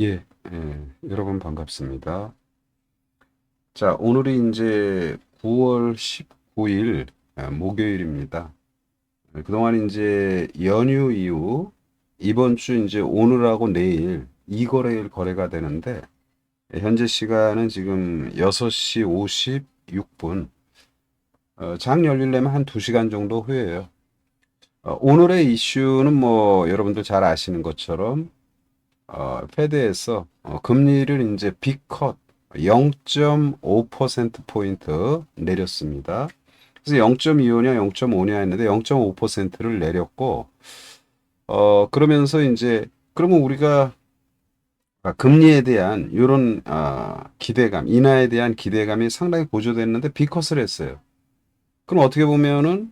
예, 여러분 반갑습니다. 자, 오늘이 이제 9월 19일 목요일입니다. 그동안 이제 연휴 이후 이번 주 이제 오늘하고 내일 이 거래일 거래가 되는데 현재 시간은 지금 6시 56분. 장 열리려면 한 2시간 정도 후에요. 오늘의 이슈는 뭐 여러분들 잘 아시는 것처럼 페드에서 금리를 이제 빅컷 0.5%포인트 내렸습니다. 그래서 0.25냐 0.5냐 했는데 0.5%를 내렸고, 그러면서 이제, 그러면 우리가 금리에 대한 이런 기대감, 인하에 대한 기대감이 상당히 고조됐는데 빅컷을 했어요. 그럼 어떻게 보면은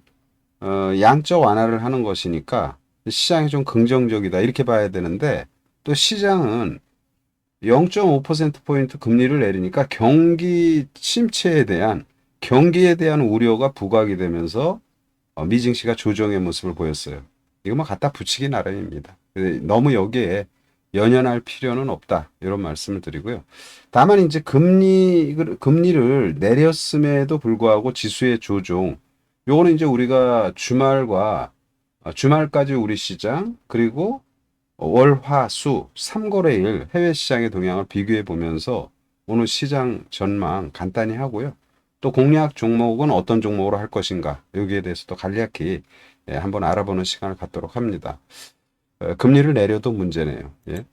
양적 완화를 하는 것이니까 시장이 좀 긍정적이다 이렇게 봐야 되는데, 또 시장은 0.5%포인트 금리를 내리니까 경기에 대한 우려가 부각이 되면서 미증시가 조정의 모습을 보였어요. 이거 뭐 갖다 붙이기 나름입니다. 너무 여기에 연연할 필요는 없다. 이런 말씀을 드리고요. 다만 이제 금리를 내렸음에도 불구하고 지수의 조정, 요거는 이제 우리가 주말까지 우리 시장, 그리고 월, 화, 수, 3거래일 해외 시장의 동향을 비교해 보면서 오늘 시장 전망 간단히 하고요. 또 공략 종목은 어떤 종목으로 할 것인가, 여기에 대해서도 간략히 한번 알아보는 시간을 갖도록 합니다. 금리를 내려도 문제네요. 예.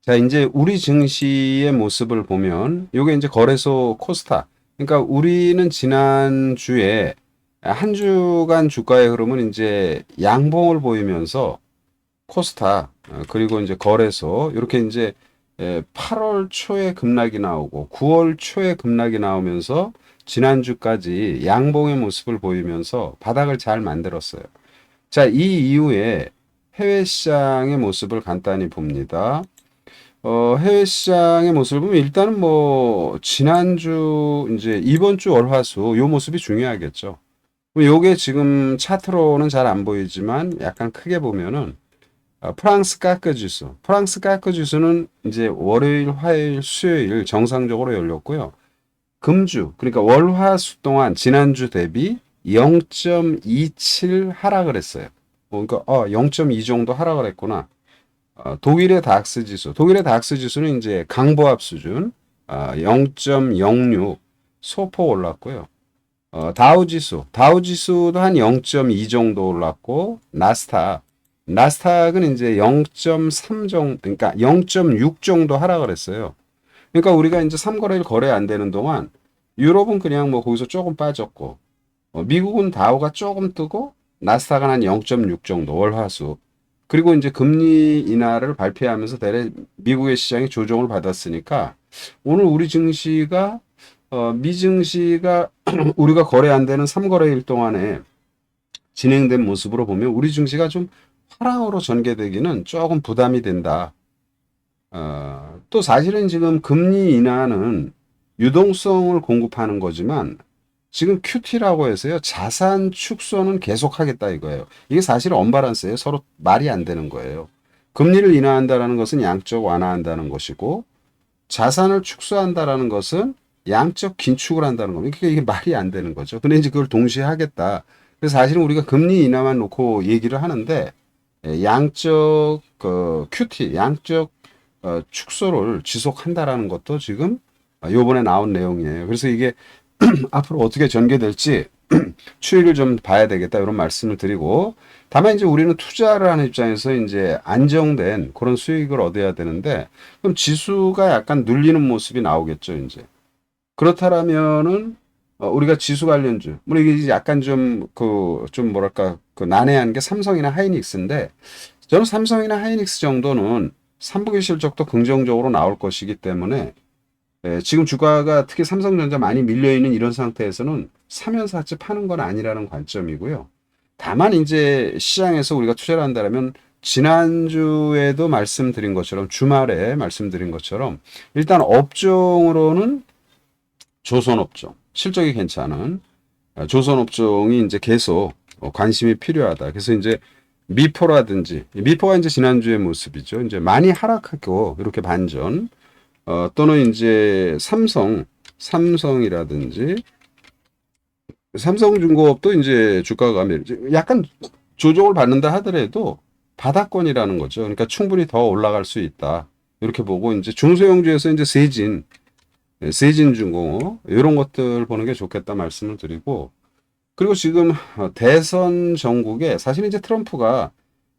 자, 이제 우리 증시의 모습을 보면 요게 이제 거래소 코스타. 그러니까 우리는 지난주에 한 주간 주가의 흐름은 이제 양봉을 보이면서 코스타, 그리고 이제 거래소, 이렇게 이제 8월 초에 급락이 나오고 9월 초에 급락이 나오면서 지난주까지 양봉의 모습을 보이면서 바닥을 잘 만들었어요. 자, 이 이후에 해외 시장의 모습을 간단히 봅니다. 해외 시장의 모습을 보면 일단은 뭐 지난주 이제 이번 주 월화수 요 모습이 중요하겠죠. 요게 지금 차트로는 잘 안 보이지만 약간 크게 보면은 프랑스 까크 지수는 이제 월요일, 화요일, 수요일 정상적으로 열렸고요. 금주, 그러니까 월화수 동안 지난주 대비 0.27 하락을 했어요. 그러니까 0.2 정도 하락을 했구나. 독일의 닥스 지수는 이제 강보합 수준 0.06 소폭 올랐고요. 다우 지수도 한 0.2 정도 올랐고, 나스닥은 이제 0.3 정도, 그러니까 0.6 정도 하락을 했어요. 그러니까 우리가 이제 3거래일 거래 안 되는 동안 유럽은 그냥 뭐 거기서 조금 빠졌고, 미국은 다우가 조금 뜨고, 나스닥은 한 0.6 정도 월화수. 그리고 이제 금리 인하를 발표하면서 대래 미국의 시장이 조정을 받았으니까 오늘 우리 증시가 미증시가 우리가 거래 안 되는 3거래일 동안에 진행된 모습으로 보면 우리 증시가 좀 화랑으로 전개되기는 조금 부담이 된다. 또 사실은 지금 금리 인하는 유동성을 공급하는 거지만 지금 QT라고 해서요. 자산 축소는 계속하겠다 이거예요. 이게 사실 언밸런스예요. 서로 말이 안 되는 거예요. 금리를 인하한다는 것은 양적 완화한다는 것이고 자산을 축소한다라는 것은 양적 긴축을 한다는 겁니다. 그러니까 이게 말이 안 되는 거죠. 근데 이제 그걸 동시에 하겠다. 그래서 사실은 우리가 금리 인하만 놓고 얘기를 하는데 양적 QT, 양적 축소를 지속한다라는 것도 지금 요번에 나온 내용이에요. 그래서 이게 앞으로 어떻게 전개될지 추이를 좀 봐야 되겠다 이런 말씀을 드리고 다만 이제 우리는 투자를 하는 입장에서 이제 안정된 그런 수익을 얻어야 되는데 그럼 지수가 약간 눌리는 모습이 나오겠죠 이제 그렇다라면은 우리가 지수 관련주 뭐 이게 이제 약간 좀 뭐랄까 그 난해한 게 삼성이나 하이닉스인데 저는 삼성이나 하이닉스 정도는 3분기 실적도 긍정적으로 나올 것이기 때문에 지금 주가가 특히 삼성전자 많이 밀려있는 이런 상태에서는 사면서 같이 파는 건 아니라는 관점이고요. 다만 이제 시장에서 우리가 투자를 한다면 지난주에도 말씀드린 것처럼 주말에 말씀드린 것처럼 일단 업종으로는 조선업종 실적이 괜찮은 조선업종이 이제 계속 관심이 필요하다. 그래서 이제 미포라든지, 미포가 이제 지난주의 모습이죠. 이제 많이 하락하고 이렇게 반전, 또는 이제 삼성이라든지, 삼성중공업도 이제 주가가 약간 조정을 받는다 하더라도 바닥권이라는 거죠. 그러니까 충분히 더 올라갈 수 있다. 이렇게 보고 이제 중소형주에서 이제 세진중공업 이런 것들 보는 게 좋겠다 말씀을 드리고, 그리고 지금 대선 전국에 사실 이제 트럼프가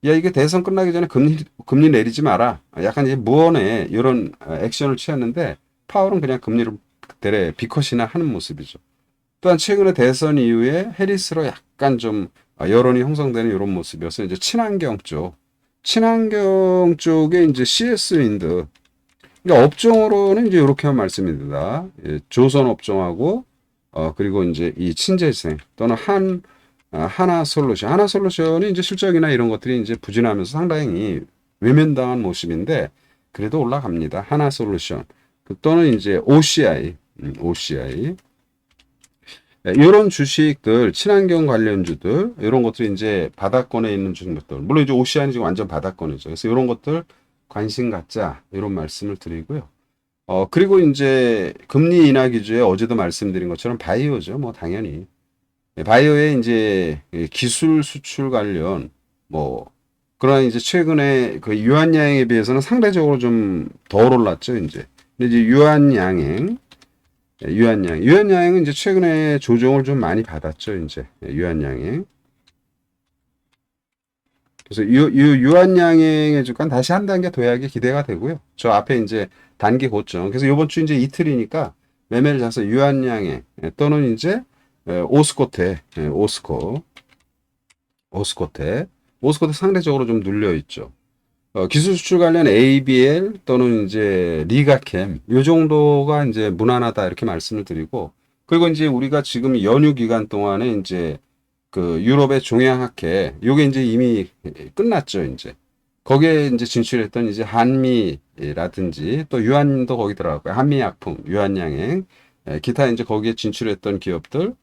야 이게 대선 끝나기 전에 금리 내리지 마라, 약간 이제 무언의 이런 액션을 취했는데 파월은 그냥 금리를 대래 비컷이나 하는 모습이죠. 또한 최근에 대선 이후에 해리스로 약간 좀 여론이 형성되는 이런 모습이어서 이제 친환경 쪽에 이제 CS 윈드, 그러니까 업종으로는 이제 이렇게 한 말씀입니다. 예, 조선 업종하고 그리고 이제 이 친재생 또는 하나솔루션이 이제 실적이나 이런 것들이 이제 부진하면서 상당히 외면당한 모습인데 그래도 올라갑니다. 하나솔루션 또는 이제 OCI 이런 주식들, 친환경 관련주들, 이런 것들이 이제 바닥권에 있는 주식들. 물론 이제 OCI는 지금 완전 바닥권이죠. 그래서 이런 것들 관심 갖자, 이런 말씀을 드리고요. 그리고 이제 금리 인하 기조에 어제도 말씀드린 것처럼 바이오죠. 뭐 당연히. 바이오에 이제 기술 수출 관련 뭐 그러나 이제 최근에 그 유한양행에 비해서는 상대적으로 좀 덜 올랐죠, 이제. 근데 이제 유한양행은 이제 최근에 조정을 좀 많이 받았죠, 이제. 유한양행. 그래서 유한양행의 주가 다시 한 단계 도약이 기대가 되고요. 저 앞에 이제 단기 고점. 그래서 이번 주 이제 이틀이니까 매매를 자서 유한양행 또는 이제 오스코테 상대적으로 좀 눌려 있죠. 기술 수출 관련 ABL 또는 이제 리가캠 요 정도가 이제 무난하다 이렇게 말씀을 드리고, 그리고 이제 우리가 지금 연휴 기간 동안에 이제 그 유럽의 종양학회 요게 이제 이미 끝났죠, 이제. 거기에 이제 진출했던 이제 한미라든지 또 유한도 거기 들어갔고요. 한미약품, 유한양행, 기타 이제 거기에 진출했던 기업들,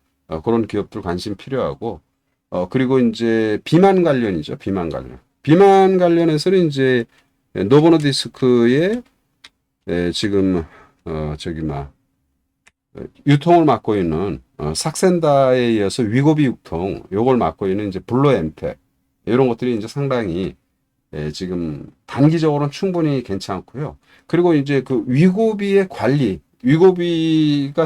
그런 기업들 관심 필요하고, 그리고 이제 비만 관련이죠. 비만 관련해서는 이제 노보노디스크의 지금 유통을 맡고 있는 삭센다에 이어서 위고비 유통 요걸 맡고 있는 이제 블루엠텍 이런 것들이 이제 상당히 지금 단기적으로는 충분히 괜찮고요. 그리고 이제 그 위고비가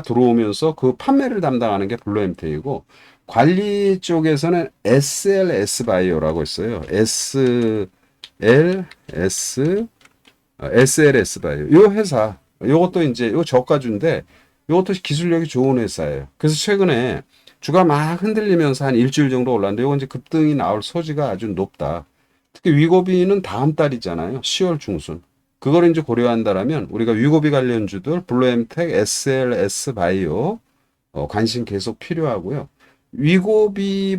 들어오면서 그 판매를 담당하는 게 블루엠텍이고, 관리 쪽에서는 SLS 바이오라고 있어요. SLS 바이오. 이 회사, 요것도 이제 요 저가주인데 이것도 기술력이 좋은 회사예요. 그래서 최근에 주가 막 흔들리면서 한 일주일 정도 올랐는데 이건 이제 급등이 나올 소지가 아주 높다. 특히 위고비는 다음 달이잖아요. 10월 중순. 그걸 이제 고려한다라면 우리가 위고비 관련주들 블루엠텍, SLS 바이오 관심 계속 필요하고요. 위고비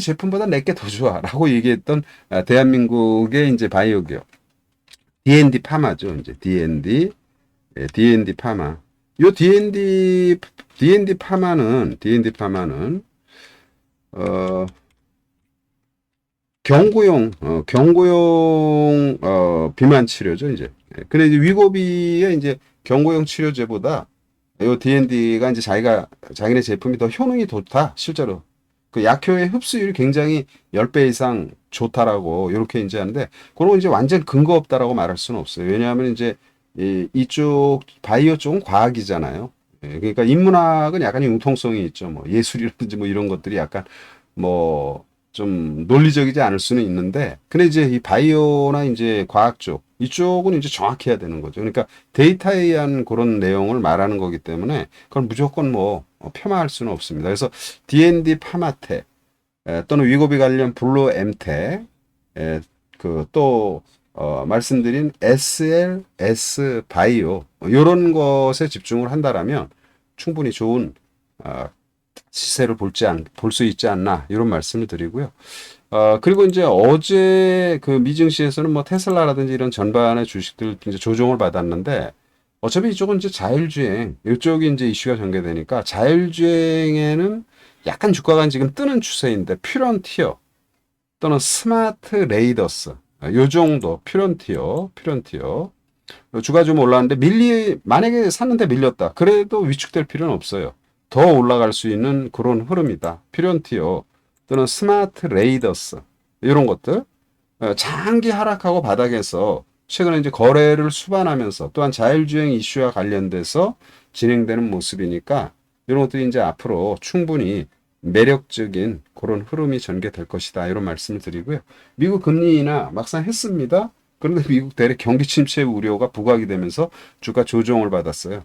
제품보다 내게 더 좋아라고 얘기했던 대한민국의 이제 바이오 기업 D&D 파마죠. 이제 D&D 파마. 요 D&D 파마는 경구용 비만 치료죠, 이제. 근데 이제 위고비의 이제 경구용 치료제보다 요 D&D가 이제 자기네 제품이 더 효능이 좋다, 실제로. 그 약효의 흡수율이 굉장히 10배 이상 좋다라고 이렇게 이제 하는데, 그런 거 이제 완전 근거 없다라고 말할 수는 없어요. 왜냐하면 이제 이쪽 바이오 쪽은 과학이잖아요. 그러니까 인문학은 약간 융통성이 있죠. 뭐 예술이라든지 뭐 이런 것들이 약간 뭐 좀 논리적이지 않을 수는 있는데, 근데 이제 이 바이오나 이제 과학 쪽 이쪽은 이제 정확해야 되는 거죠. 그러니까 데이터에 의한 그런 내용을 말하는 거기 때문에 그건 무조건 뭐 폄하할 수는 없습니다. 그래서 D&D 파마텍 또는 위고비 관련 블루 엠텍 그또 말씀드린 SLS 바이오 이런 것에 집중을 한다라면 충분히 좋은 시세를 볼 수 있지 않나 이런 말씀을 드리고요. 그리고 이제 어제 그 미증시에서는 뭐 테슬라라든지 이런 전반의 주식들 이제 조정을 받았는데, 어차피 이쪽은 이제 자율주행 이쪽이 이제 이슈가 전개되니까 자율주행에는 약간 주가가 지금 뜨는 추세인데 퓨런티어 또는 스마트 레이더스. 요 정도 퓨런티어. 주가 좀 올랐는데 만약에 샀는데 밀렸다. 그래도 위축될 필요는 없어요. 더 올라갈 수 있는 그런 흐름이다. 퓨런티어 또는 스마트 레이더스 이런 것들 장기 하락하고 바닥에서 최근에 이제 거래를 수반하면서 또한 자율주행 이슈와 관련돼서 진행되는 모습이니까 이런 것들이 이제 앞으로 충분히 매력적인 그런 흐름이 전개될 것이다. 이런 말씀을 드리고요. 미국 금리 인하 막상 했습니다. 그런데 미국 대래 경기 침체 우려가 부각이 되면서 주가 조정을 받았어요.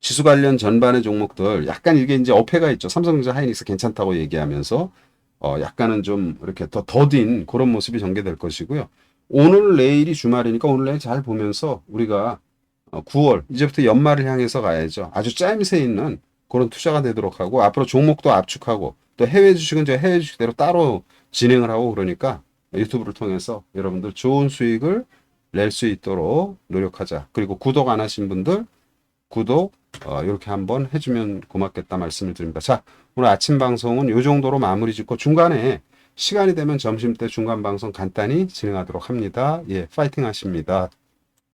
지수 관련 전반의 종목들 약간 이게 이제 어폐가 있죠. 삼성전자 하이닉스 괜찮다고 얘기하면서 약간은 좀 이렇게 더 더딘 그런 모습이 전개될 것이고요. 오늘 내일이 주말이니까 오늘 내일 잘 보면서 우리가 9월 이제부터 연말을 향해서 가야죠. 아주 짜임새 있는 그런 투자가 되도록 하고 앞으로 종목도 압축하고 또 해외 주식은 저 해외 주식대로 따로 진행을 하고 그러니까 유튜브를 통해서 여러분들 좋은 수익을 낼 수 있도록 노력하자. 그리고 구독 안 하신 분들 구독 이렇게 한번 해주면 고맙겠다 말씀을 드립니다. 자, 오늘 아침 방송은 이 정도로 마무리 짓고 중간에 시간이 되면 점심 때 중간 방송 간단히 진행하도록 합니다. 예, 파이팅 하십니다.